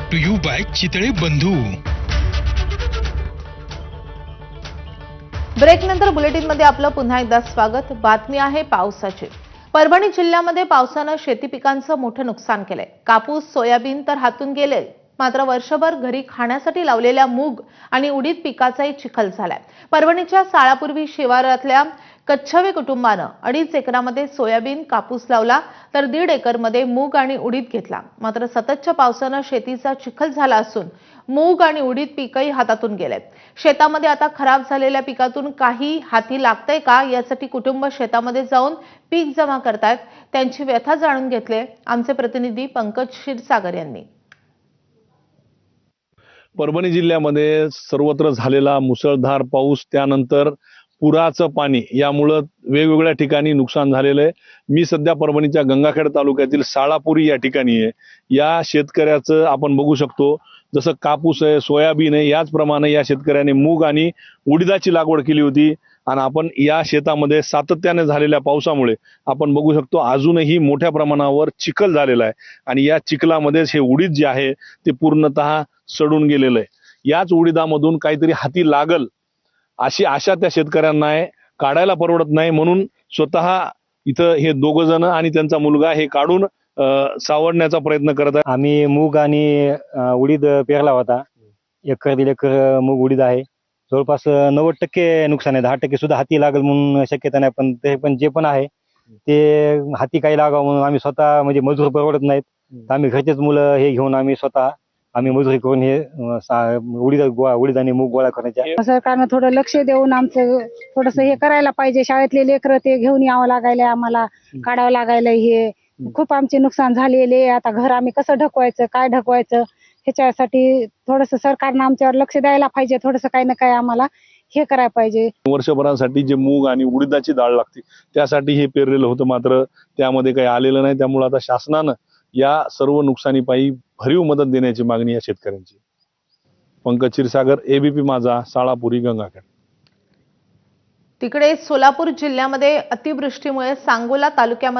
Brought to you by Chitale Bandhu. Break नंतर bulletin मध्ये आपलं पुन्हा एकदा स्वागत। बातमी आहे पावसाची। परभणी जिल्ह्यामध्ये पावसाने शेती पिकांचं मोठं नुकसान केलंय। कापूस, सोयाबीन तर हातून गेले, मात्र वर्षभर घरी खाण्यासाठी लावलेल्या मूग आणि उडीद पिकाचाही चिखल झालाय। परभणीच्या साळापूर्वी शिवारातल्या कच्छवे कुटुंबानं 2.5 एकरामध्ये सोयाबीन, कापूस लावला तर 1.5 एकरमध्ये मूग आणि उडीद घेतला। मात्र सततच्या पावसाने शेतीचा चिखल झाला असून मूग आणि उडीद पीकही हातातून गेलेत। शेतामध्ये आता खराब झालेल्या पिकातून काही हाती लागतंय का यासाठी कुटुंब शेतामध्ये जाऊन पीक जमा करतायत। त्यांची व्यथा जाणून घेतले आमचे प्रतिनिधी पंकज क्षीरसागर यांनी। परभणी जिल्ह्यामध्ये सर्वत्र झालेला मुसळधार पाऊस, त्यानंतर पुराचं पाणी यामुळे वेगवेगळ्या ठिकाणी नुकसान झालेलं आहे। मी सध्या परभणीच्या गंगाखेड तालुक्यातील साळापुरी या ठिकाणी आहे। या शेतकऱ्याचं आपण बघू शकतो, जसं कापूस आहे, सोयाबीन आहे, याचप्रमाणे या शेतकऱ्याने मूग आणि उडीदाची लागवड केली होती। आणि आपण या शेतामध्ये सातत्याने झालेल्या पावसामुळे आपण बघू शकतो अजूनही मोठ्या प्रमाणावर चिखल झालेला आहे आणि या चिखलामध्येच हे उडीद जे आहे ते पूर्णतः सडून गेलेलं आहे। याच उडीदामधून काहीतरी हाती लागल अशी आशा त्या शेतकऱ्यांना आहे। काढायला परवडत नाही म्हणून स्वतः इथं हे दोघ जण आणि त्यांचा मुलगा हे काढून सावरण्याचा प्रयत्न करत आहे। आम्ही मूग आणि उडीद पेरला होता। एकर दीड एकर मूग उडीद आहे। जवळपास 90% नुकसान आहे। 10% सुद्धा हाती लागल म्हणून शक्यता नाही, पण ते पण जे पण आहे ते हाती काही लागावं म्हणून आम्ही स्वतः म्हणजे मजूर परवडत नाहीत, तर आम्ही घरचेच मुलं हे घेऊन आम्ही मजुरी करून हे उडीद आणि मूग गोळा करण्याच्या। सरकारनं थोडं लक्ष देऊन आमचं थोडंसं हे करायला पाहिजे। शाळेतले लेकरं ते घेऊन यावं लागायला, आम्हाला काढावं लागायला। हे खूप आमचे नुकसान झालेले। आता घर आम्ही कसं ढकवायचं, काय ढकवायचं, ह्याच्यासाठी थोडंसं सरकारनं आमच्यावर लक्ष द्यायला पाहिजे। थोडंसं काही ना काही आम्हाला हे करायला पाहिजे। वर्षभरासाठी जे मूग आणि उडीदाची डाळ लागते त्यासाठी हे पेरलेलं होतं, मात्र त्यामध्ये काही आलेलं नाही। त्यामुळे आता शासनानं या सर्व नुकसानीपायी भरीव मदत देण्याची मागणी या शेतकऱ्यांची। पंकज क्षीरसागर, एबीपी माझा, साळापुरी, गंगाखेड। तिकडे सोलापूर जिल्ह्यामध्ये अतिवृष्टीमुळे सांगोला तालुक्यामध्ये